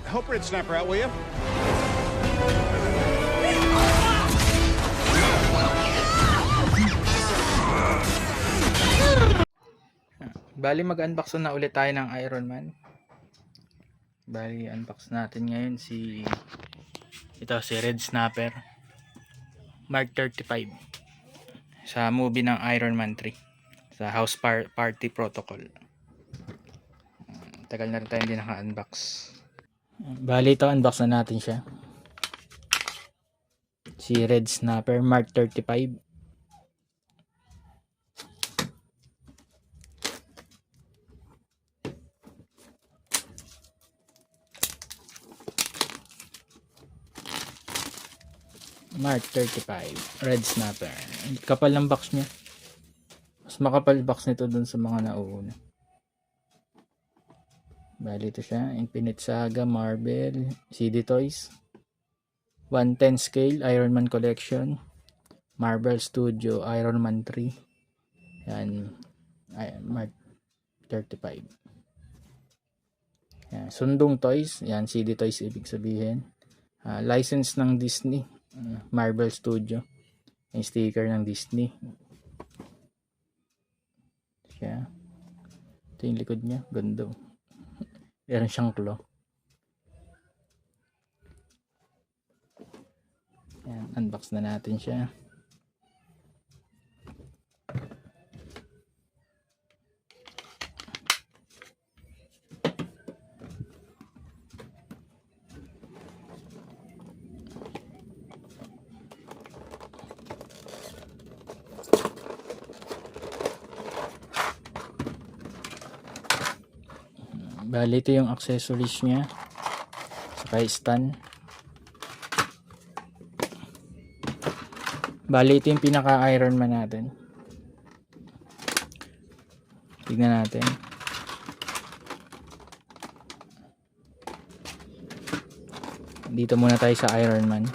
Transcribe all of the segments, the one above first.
Help Red Snapper out, will you? Bali mag-unbox na ulit tayo ng Iron Man. Bali unbox natin ngayon si Red Snapper Mark 35 sa movie ng Iron Man 3 sa House Party Protocol. Tagal na rin tayo hindi naka-unbox. Bali ito unbox na natin siya. Si Red Snapper Mark 35. Mark 35 Red Snapper. Kapal ng box niya. Mas makapal box nito dun sa mga nauuna. Bali ito siya. Infinite Saga, Marvel, CD Toys, 110 scale, Iron Man Collection, Marvel Studio, Iron Man 3. Yan. Mark 35. Yan. Sundong Toys. Yan. CD Toys ibig sabihin. License ng Disney. Marvel Studio. Yung sticker ng Disney. Siya. Ito yung likod niya. Ganda. Meron siyang claw. Yan. Unbox na natin siya. Bali ito yung accessories niya. Saka stand. Bali ito yung pinaka Iron Man natin. Tignan natin. Dito muna tayo sa Iron Man.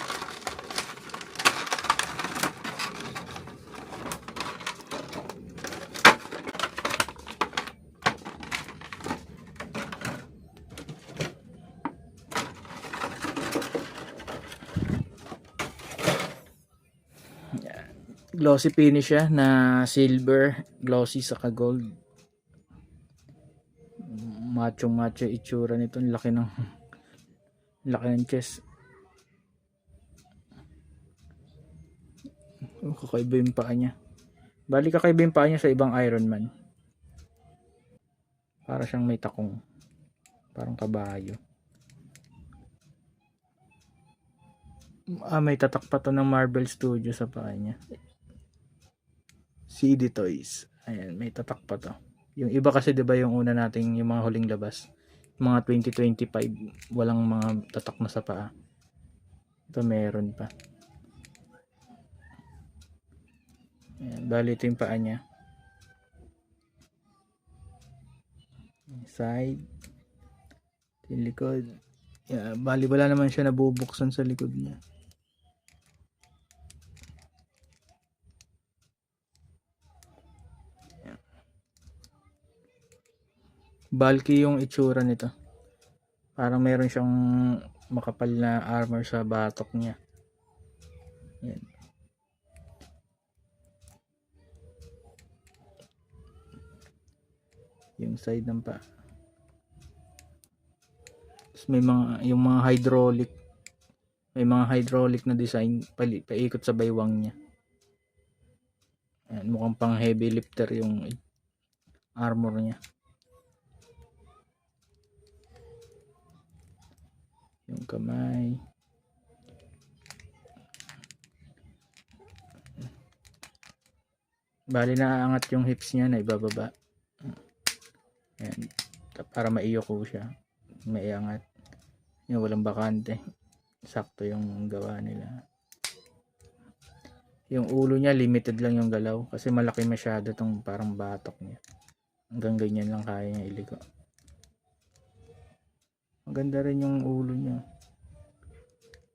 Glossy finish siya na silver, glossy saka gold. Macho itsura nito, laki ng chest. Kakaiba yung paa niya. Bali kakaiba yung paa niya sa ibang Iron Man. Para siyang may takong. Parang kabayo. May tatak pa to ng Marvel Studio sa paa niya. CD Toys. Ayan, may tatak pa to. Yung iba kasi 'di ba yung una nating yung mga huling labas, mga 2025, walang mga tatak na sa paa. Ito meron pa. Ayan, bali ito yung paa niya. Side. Yung likod. Yeah, bali wala naman siya nabubuksan sa likod niya. Bulky yung itsura nito. Parang meron siyang makapal na armor sa batok niya. Yan. Yung side ng pa. Tapos may yung mga hydraulic. May mga hydraulic na design paikot sa baywang niya. Yan, mukhang pang heavy lifter yung armor niya. Yung kamay. Bali naaangat yung hips niya na ibababa. Ayan. Para maiyoko siya. Maiangat. Yung walang bakante. Sakto yung gawa nila. Yung ulo niya limited lang yung galaw. Kasi malaki masyado tong parang batok niya. Hanggang ganyan lang kaya niya iliko. Maganda rin yung ulo niya.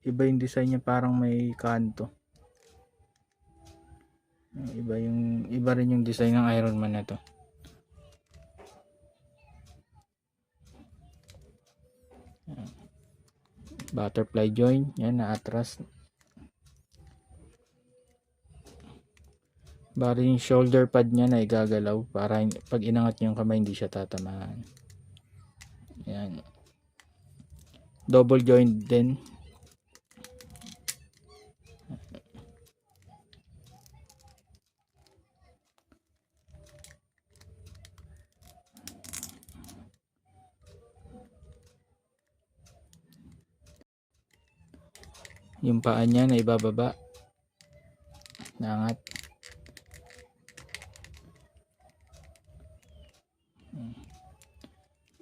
Iba yung design niya, parang may kanto. Iba rin yung design ng Iron Man na to. Butterfly joint. Yan, na-atras. Bali yung shoulder pad niya na igagalaw para pag inangat niyo yung kamay hindi siya tatamaan. Yan. Double joint din. Yung paa niya na ibababa. Naangat.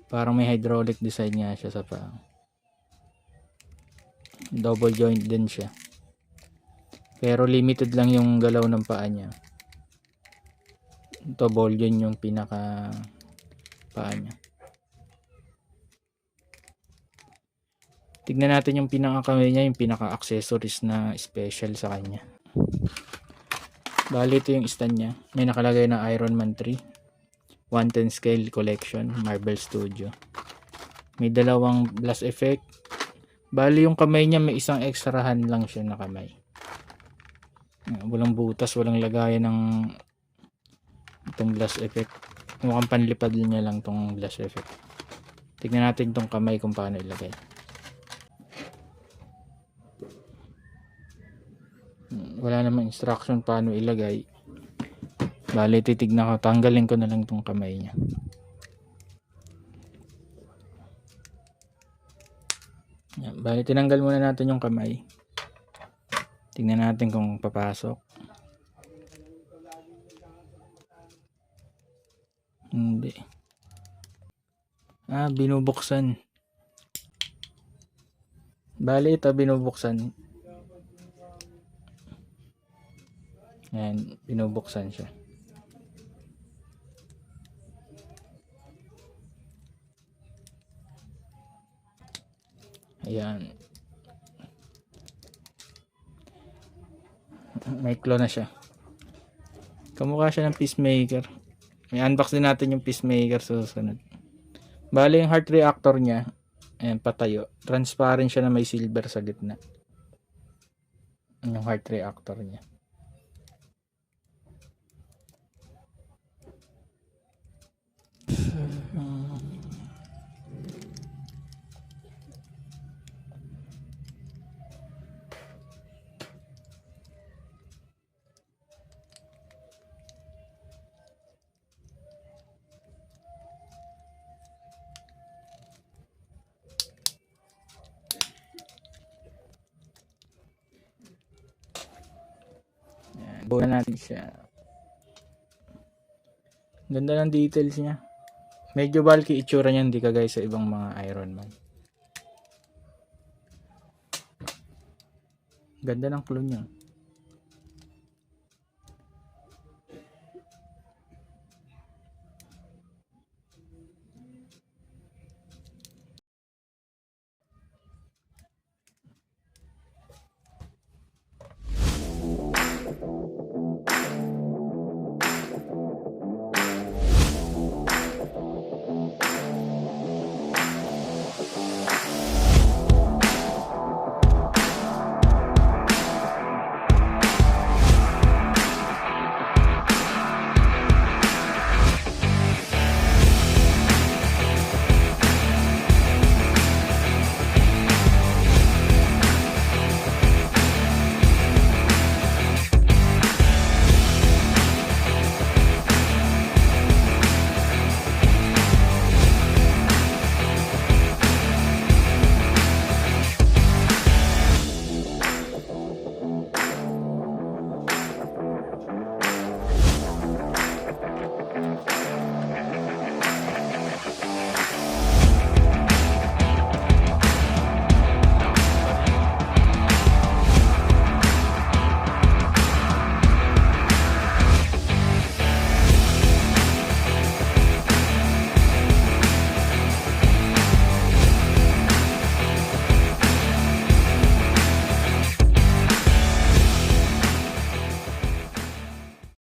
Parang may hydraulic design nga siya sa paa. Double joint din siya. Pero limited lang yung galaw ng paa niya. Ito ball joint yung pinaka paa niya. Tignan natin yung pinaka-kamay niya, yung pinaka-accessories na special sa kanya. Bali ito yung stand niya. May nakalagay na Iron Man 3. 110 scale collection, Marvel Studio. May dalawang blast effect. Bali yung kamay niya may isang extrahan lang siya na kamay. Walang butas, walang lagayan ng itong blast effect. Mukhang panlipad niya lang itong blast effect. Tignan natin itong kamay kung paano ilagay. Wala namang instruction paano ilagay. Bali titignan ko, tanggalin ko na lang itong kamay niya. Yan, bali tinanggal muna natin yung kamay. Tingnan natin kung papasok. Hindi. Binubuksan. Bali ito binubuksan. Yan, binubuksan siya. Ayan. May claw na siya. Kamukha siya ng peacemaker. May unbox din natin yung peacemaker susunod. Bali yung heart reactor niya, ayan, patayo. Transparent siya na may silver sa gitna. Yung heart reactor niya. Buo na natin siya. Ganda ng details niya. Medyo bulky itsura niya, hindi kagaya sa ibang mga Iron Man. Ganda ng clue niya.